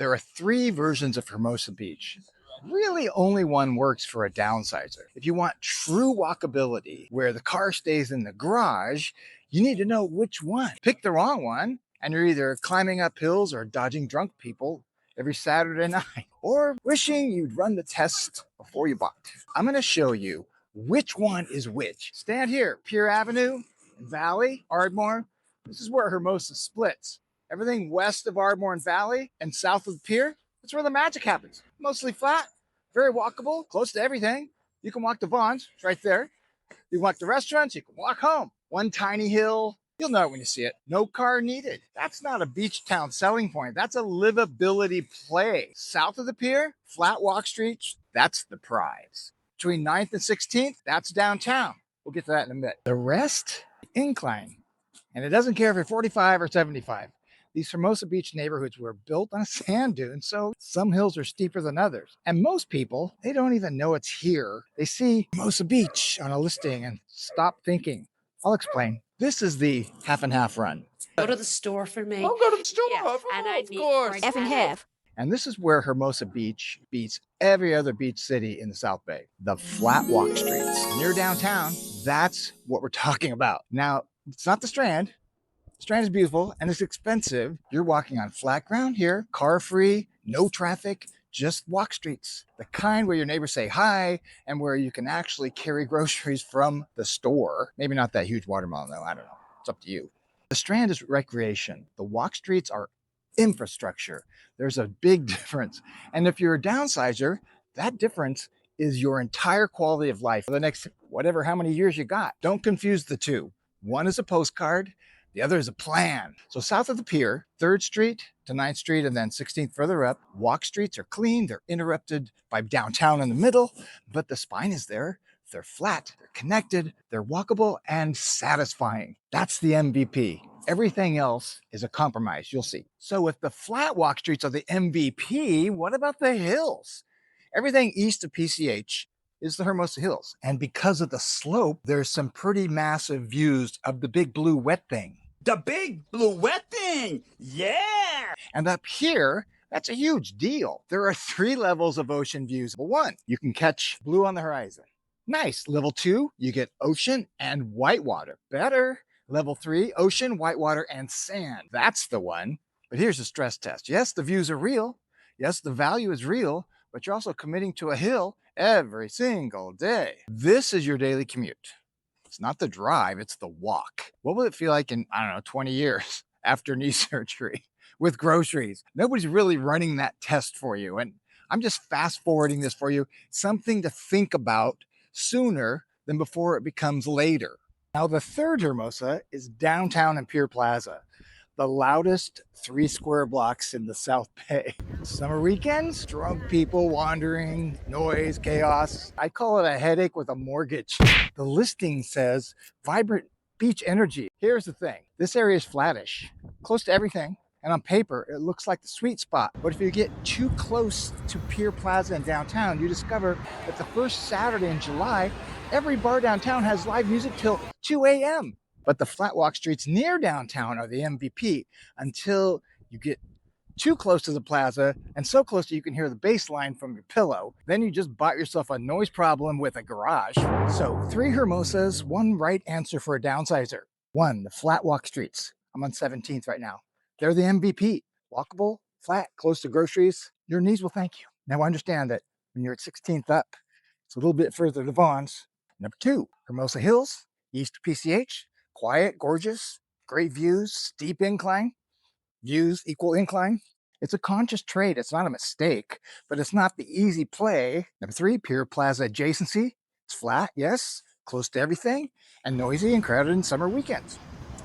There are three versions of Hermosa Beach. Really, only one works for a downsizer. If you want true walkability, where the car stays in the garage, you need to know which one. Pick the wrong one, and you're either climbing up hills or dodging drunk people every Saturday night, or wishing you'd run the test before you bought. I'm going to show you which one is which. Stand here, Pier Avenue, Valley, Ardmore. This is where Hermosa splits. Everything west of Ardmore and Valley and south of the pier, that's where the magic happens. Mostly flat, very walkable, close to everything. You can walk to Vaughn's, it's right there. You can walk to restaurants, you can walk home. One tiny hill, you'll know it when you see it. No car needed. That's not a beach town selling point. That's a livability play. South of the pier, flat walk streets, that's the prize. Between 9th and 16th, that's downtown. We'll get to that in a minute. The rest, incline. And it doesn't care if you're 45 or 75. These Hermosa Beach neighborhoods were built on a sand dune, so some hills are steeper than others. And most people, they don't even know it's here. They see Hermosa Beach on a listing and stop thinking. I'll explain. This is the half and half run. Go to the store for me. I'll go to the store. Yeah, and I of need course. half and half. And this is where Hermosa Beach beats every other beach city in the South Bay. The flat walk streets. Near downtown, that's what we're talking about. Now, it's not the Strand. Strand is beautiful and it's expensive. You're walking on flat ground here, car-free, no traffic, just walk streets. The kind where your neighbors say hi and where you can actually carry groceries from the store. Maybe not that huge watermelon though, I don't know. It's up to you. The Strand is recreation. The walk streets are infrastructure. There's a big difference. And if you're a downsizer, that difference is your entire quality of life for the next whatever, how many years you got. Don't confuse the two. One is a postcard. The other is a plan. So south of the pier, 3rd Street to 9th Street and then 16th further up, walk streets are clean. They're interrupted by downtown in the middle, but the spine is there. They're flat, they're connected, they're walkable and satisfying. That's the MVP. Everything else is a compromise, you'll see. So if the flat walk streets are the MVP, what about the hills? Everything east of PCH is the Hermosa Hills. And because of the slope, there's some pretty massive views of the big blue wet thing. The big blue wet thing. Yeah. And up here, that's a huge deal. There are 3 levels of ocean views. Level 1, you can catch blue on the horizon. Nice. Level 2, you get ocean and whitewater. Better. Level 3, ocean, whitewater, and sand. That's the one. But here's the stress test. Yes, the views are real. Yes, the value is real, but you're also committing to a hill every single day. This is your daily commute. It's not the drive, it's the walk. What will it feel like in, I don't know, 20 years after knee surgery with groceries? Nobody's really running that test for you. And I'm just fast forwarding this for you. Something to think about sooner than before it becomes later. Now, the third Hermosa is downtown and Pier Plaza, the loudest 3 square blocks in the South Bay. Summer weekends, drunk people wandering, noise, chaos. I call it a headache with a mortgage. The listing says vibrant beach energy. Here's the thing. This area is flattish, close to everything. And on paper, it looks like the sweet spot. But if you get too close to Pier Plaza and downtown, you discover that the first Saturday in July, every bar downtown has live music till 2 a.m. But the flat walk streets near downtown are the MVP until you get too close to the plaza and so close that you can hear the bass line from your pillow. Then you just bought yourself a noise problem with a garage. So 3 Hermosas, 1 right answer for a downsizer. 1, the flat walk streets. I'm on 17th right now. They're the MVP. Walkable, flat, close to groceries. Your knees will thank you. Now understand that when you're at 16th up, it's a little bit further to Vaughn's. Number 2, Hermosa Hills, east of PCH. Quiet, gorgeous, great views, steep incline, views equal incline. It's a conscious trade. It's not a mistake, but it's not the easy play. Number 3, Pier Plaza adjacency. It's flat, yes, close to everything, and noisy and crowded in summer weekends.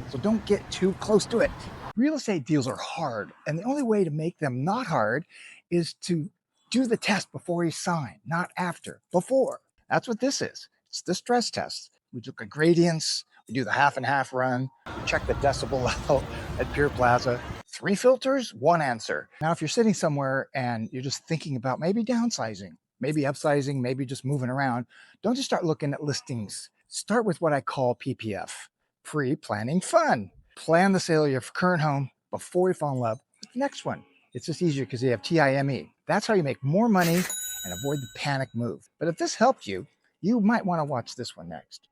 So don't get too close to it. Real estate deals are hard, and the only way to make them not hard is to do the test before you sign, not after, before. That's what this is. It's the stress test. We look at gradients, we do the half and half run, check the decibel level at Pier Plaza. 3 filters, 1 answer. Now, if you're sitting somewhere and you're just thinking about maybe downsizing, maybe upsizing, maybe just moving around, don't just start looking at listings. Start with what I call PPF, pre-planning fun. Plan the sale of your current home before you fall in love with the next one. It's just easier because they have TIME. That's how you make more money and avoid the panic move. But if this helped you, you might want to watch this one next.